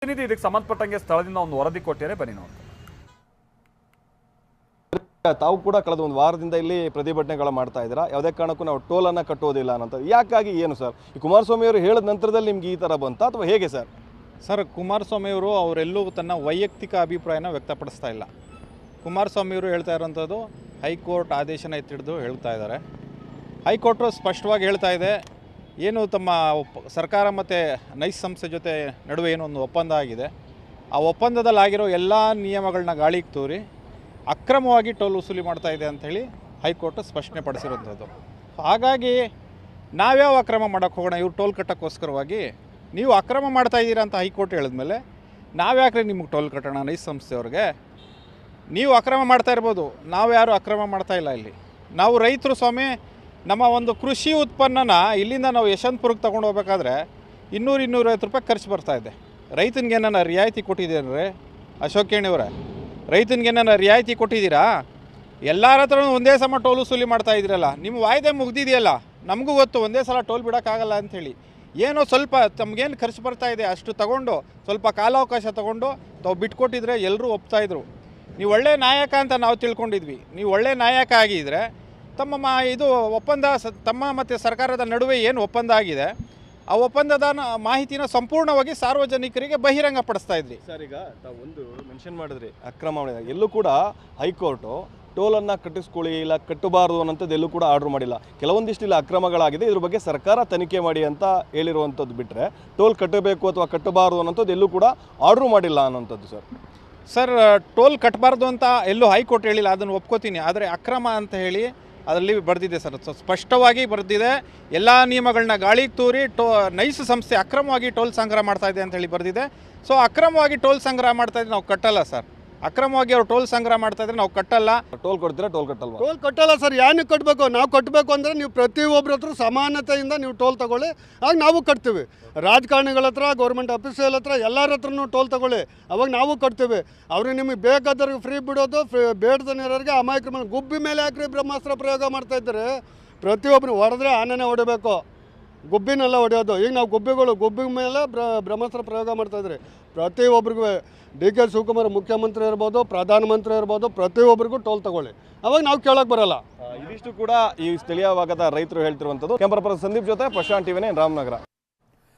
ಇದಕ್ಕೆ ಸಂಬಂಧಪಟ್ಟಂಗೆ ಸ್ಥಳದಿಂದ ಒಂದು ವರದಿ ಕೊಟ್ಟಿದ್ದಾರೆ, ಬನ್ನಿ ನೋಡಿ. ತಾವು ಕೂಡ ಕಳೆದ ಒಂದು ವಾರದಿಂದ ಇಲ್ಲಿ ಪ್ರತಿಭಟನೆಗಳು ಮಾಡ್ತಾ ಇದ್ದೀರಾ. ಯಾವುದೇ ಕಾರಣಕ್ಕೂ ನಾವು ಟೋಲನ್ನು ಕಟ್ಟೋದಿಲ್ಲ ಅನ್ನೋದು ಯಾಕಾಗಿ, ಏನು ಸರ್? ಈ ಕುಮಾರಸ್ವಾಮಿ ಅವರು ಹೇಳಿದ ನಂತರದಲ್ಲಿ ನಿಮ್ಗೆ ಈ ಥರ ಬಂತ ಅಥವಾ ಹೇಗೆ ಸರ್? ಸರ್, ಕುಮಾರಸ್ವಾಮಿ ಅವರು ಅವರೆಲ್ಲೂ ತನ್ನ ವೈಯಕ್ತಿಕ ಅಭಿಪ್ರಾಯನ ವ್ಯಕ್ತಪಡಿಸ್ತಾ ಇಲ್ಲ. ಕುಮಾರಸ್ವಾಮಿ ಅವರು ಹೇಳ್ತಾ ಇರೋಂಥದ್ದು ಹೈಕೋರ್ಟ್ ಆದೇಶನ ಎತ್ತಿಡಿದು ಹೇಳ್ತಾ ಇದ್ದಾರೆ. ಹೈಕೋರ್ಟು ಸ್ಪಷ್ಟವಾಗಿ ಹೇಳ್ತಾ ಇದೆ, ಏನು ತಮ್ಮ ಸರ್ಕಾರ ಮತ್ತು ನೈಸ್ ಸಂಸ್ಥೆ ಜೊತೆ ನಡುವೆ ಏನೋ ಒಂದು ಒಪ್ಪಂದ ಆಗಿದೆ, ಆ ಒಪ್ಪಂದದಲ್ಲಾಗಿರೋ ಎಲ್ಲ ನಿಯಮಗಳನ್ನ ಗಾಳಿಗೆ ತೋರಿ ಅಕ್ರಮವಾಗಿ ಟೋಲ್ ವಸೂಲಿ ಮಾಡ್ತಾ ಇದೆ ಅಂಥೇಳಿ ಹೈಕೋರ್ಟ್ ಸ್ಪಷ್ಟನೆ ಪಡಿಸಿರೋಂಥದ್ದು. ಹಾಗಾಗಿ ನಾವ್ಯಾವ ಅಕ್ರಮ ಮಾಡೋಕ್ಕೆ ಹೋಗೋಣ? ಇವ್ರು ಟೋಲ್ ಕಟ್ಟೋಕ್ಕೋಸ್ಕರವಾಗಿ ನೀವು ಅಕ್ರಮ ಮಾಡ್ತಾ ಇದ್ದೀರಾ ಅಂತ ಹೈಕೋರ್ಟ್ ಹೇಳಿದ್ಮೇಲೆ ನಾವ್ಯಾಕ್ರೆ ನಿಮಗೆ ಟೋಲ್ ಕಟ್ಟೋಣ? ನೈಸ್ ಸಂಸ್ಥೆಯವ್ರಿಗೆ ನೀವು ಅಕ್ರಮ ಮಾಡ್ತಾ ಇರ್ಬೋದು, ನಾವು ಯಾರು ಅಕ್ರಮ ಮಾಡ್ತಾ ಇಲ್ಲ. ಇಲ್ಲಿ ನಾವು ರೈತರು ಸ್ವಾಮಿ, ನಮ್ಮ ಒಂದು ಕೃಷಿ ಉತ್ಪನ್ನನ ಇಲ್ಲಿಂದ ನಾವು ಯಶವಂತಪುರಕ್ಕೆ ತೊಗೊಂಡು ಹೋಗ್ಬೇಕಾದ್ರೆ 200-250 ರೂಪಾಯಿ ಖರ್ಚು ಬರ್ತಾಯಿದೆ. ರೈತನಿಗೆ ಏನಾರ ರಿಯಾಯಿತಿ ಕೊಟ್ಟಿದ್ದೀರಿ ಅಶೋಕೇಣಿಯವರೇ? ರೈತನಿಗೆ ಏನಾರ ರಿಯಾಯಿತಿ ಕೊಟ್ಟಿದ್ದೀರಾ? ಎಲ್ಲರ ಹತ್ರ ಒಂದೇ ಸಮ ಟೋಲ್ ವಸೂಲಿ ಮಾಡ್ತಾ ಇದ್ದೀರಲ್ಲ, ನಿಮ್ಮ ವಾಯ್ದೆ ಮುಗ್ದಿದೆಯಲ್ಲ. ನಮಗೂ ಗೊತ್ತು ಒಂದೇ ಸಲ ಟೋಲ್ ಬಿಡೋಕ್ಕಾಗಲ್ಲ ಅಂಥೇಳಿ. ಏನೋ ಸ್ವಲ್ಪ ತಮಗೇನು ಖರ್ಚು ಬರ್ತಾಯಿದೆ ಅಷ್ಟು ತಗೊಂಡು ಸ್ವಲ್ಪ ಕಾಲಾವಕಾಶ ತೊಗೊಂಡು ತಾವು ಬಿಟ್ಕೊಟ್ಟಿದ್ರೆ ಎಲ್ಲರೂ ಒಪ್ತಾಯಿದ್ರು. ನೀವು ಒಳ್ಳೆ ನಾಯಕ ಅಂತ ನಾವು ತಿಳ್ಕೊಂಡಿದ್ವಿ. ನೀವು ಒಳ್ಳೆ ನಾಯಕ ಆಗಿದ್ದರೆ ತಮ್ಮ ಇದು ಒಪ್ಪಂದ ತಮ್ಮ ಮತ್ತು ಸರ್ಕಾರದ ನಡುವೆ ಏನು ಒಪ್ಪಂದ ಆಗಿದೆ ಆ ಒಪ್ಪಂದದ ಮಾಹಿತಿನ ಸಂಪೂರ್ಣವಾಗಿ ಸಾರ್ವಜನಿಕರಿಗೆ ಬಹಿರಂಗ ಪಡಿಸ್ತಾ ಇದ್ರಿ. ಸರ್, ಈಗ ತಾವು ಒಂದು ಮೆನ್ಷನ್ ಮಾಡಿದ್ರಿ ಅಕ್ರಮ, ಎಲ್ಲೂ ಕೂಡ ಹೈಕೋರ್ಟು ಟೋಲನ್ನು ಕಟ್ಟಿಸ್ಕೊಳ್ಳಿ ಇಲ್ಲ ಕಟ್ಟಬಾರದು ಅನ್ನೋಂಥದ್ದು ಎಲ್ಲೂ ಕೂಡ ಆರ್ಡ್ರ್ ಮಾಡಿಲ್ಲ. ಕೆಲವೊಂದಿಷ್ಟು ಇಲ್ಲ ಅಕ್ರಮಗಳಾಗಿದೆ, ಇದ್ರ ಬಗ್ಗೆ ಸರ್ಕಾರ ತನಿಖೆ ಮಾಡಿ ಅಂತ ಹೇಳಿರುವಂಥದ್ದು ಬಿಟ್ಟರೆ ಟೋಲ್ ಕಟ್ಟಬೇಕು ಅಥವಾ ಕಟ್ಟಬಾರದು ಅನ್ನೋಂಥದ್ದು ಎಲ್ಲೂ ಕೂಡ ಆರ್ಡ್ರ್ ಮಾಡಿಲ್ಲ ಅನ್ನೋಂಥದ್ದು. ಸರ್, ಟೋಲ್ ಕಟ್ಟಬಾರ್ದು ಅಂತ ಎಲ್ಲೂ ಹೈಕೋರ್ಟ್ ಹೇಳಿಲ್ಲ, ಅದನ್ನು ಒಪ್ಕೋತೀನಿ. ಆದರೆ ಅಕ್ರಮ ಅಂತ ಹೇಳಿ ಅದರಲ್ಲಿ ಬರೆದಿದೆ ಸರ್, ಸ್ಪಷ್ಟವಾಗಿ ಬರೆದಿದೆ. ಎಲ್ಲ ನಿಯಮಗಳನ್ನ ಗಾಳಿಗೆ ತೂರಿ ನೈಸ್ ಸಂಸ್ಥೆ ಅಕ್ರಮವಾಗಿ ಟೋಲ್ ಸಂಗ್ರಹ ಮಾಡ್ತಾ ಇದೆ ಅಂತ ಹೇಳಿ ಬರೆದಿದೆ. ಸೊ ಅಕ್ರಮವಾಗಿ ಟೋಲ್ ಸಂಗ್ರಹ ಮಾಡ್ತಾ ಇದ್ರೆ ನಾವು ಕಟ್ಟಲ್ಲ ಸರ್. ಅಕ್ರಮವಾಗಿ ಅವ್ರು ಟೋಲ್ ಸಂಗ್ರಹ ಮಾಡ್ತಾ ಇದ್ರೆ ನಾವು ಕಟ್ಟಲ್ಲ. ಟೋಲ್ ಕೊಡ್ತೀರಾ? ಟೋಲ್ ಕಟ್ಟಲ್ವಾ? ಟೋಲ್ ಕಟ್ಟಲ್ಲ ಸರ್. ಏನಕ್ಕೆ ಕಟ್ಟಬೇಕು? ನಾವು ಕಟ್ಟಬೇಕು ಅಂದರೆ ನೀವು ಪ್ರತಿಯೊಬ್ಬರ ಹತ್ರ ಸಮಾನತೆಯಿಂದ ನೀವು ಟೋಲ್ ತಗೊಳ್ಳಿ, ಆಗ ನಾವು ಕಟ್ತೀವಿ. ರಾಜಕಾರಣಿಗಳ ಹತ್ರ, ಗೌರ್ಮೆಂಟ್ ಆಫೀಸರ್ ಹತ್ರ ಎಲ್ಲರ ಹತ್ರನೂ ಟೋಲ್ ತಗೊಳ್ಳಿ, ಅವಾಗ ನಾವು ಕಟ್ತೀವಿ. ಅವ್ರಿಗೆ ನಿಮಗೆ ಬೇಕಾದವ್ರಿಗೆ ಫ್ರೀ ಬಿಡೋದು, ಬೇಡದನಿರೋರಿಗೆ ಅಮಾಯಕರ ಮೇಲೆ ಗುಬ್ಬಿ ಮೇಲೆ ಯಾಕ್ರಿ ಬ್ರಹ್ಮಾಸ್ತ್ರ ಪ್ರಯೋಗ ಮಾಡ್ತಾಯಿದ್ದಾರೆ? ಪ್ರತಿಯೊಬ್ಬರು ಹೊಡೆದ್ರೆ ಆನೆನೇ ಹೊಡಿಬೇಕು, ಗುಬ್ಬಿನೆಲ್ಲ ಹೊಡೆಯೋದು. ಈಗ ನಾವು ಗುಬ್ಬಿ ಮೇಲೆ ಬ್ರಹ್ಮಾಸ್ತ್ರ ಪ್ರಯೋಗ ಮಾಡ್ತಾಯಿದ್ರಿ. ಪ್ರತಿಯೊಬ್ಬರಿಗೂ ಡಿ ಕೆ ಶಿವಕುಮಾರ್ ಮುಖ್ಯಮಂತ್ರಿ ಇರ್ಬೋದು, ಪ್ರಧಾನಮಂತ್ರಿ ಇರ್ಬೋದು, ಪ್ರತಿಯೊಬ್ಬರಿಗೂ ಟೋಲ್ ತಗೊಳ್ಳಿ, ಅವಾಗ ನಾವು ಕೇಳೋಕ್ಕೆ ಬರಲ್ಲ. ಇದಿಷ್ಟು ಕೂಡ ಈ ಸ್ಥಳೀಯ ಭಾಗದ ರೈತರು ಹೇಳ್ತಿರುವಂಥದ್ದು. ಕ್ಯಾಮರಾ ಪರ್ಸನ್ ಸಂದೀಪ್ ಜೊತೆ ಪ್ರಶಾಂತ್ ಟಿವಿ 9 ರಾಮನಗರ.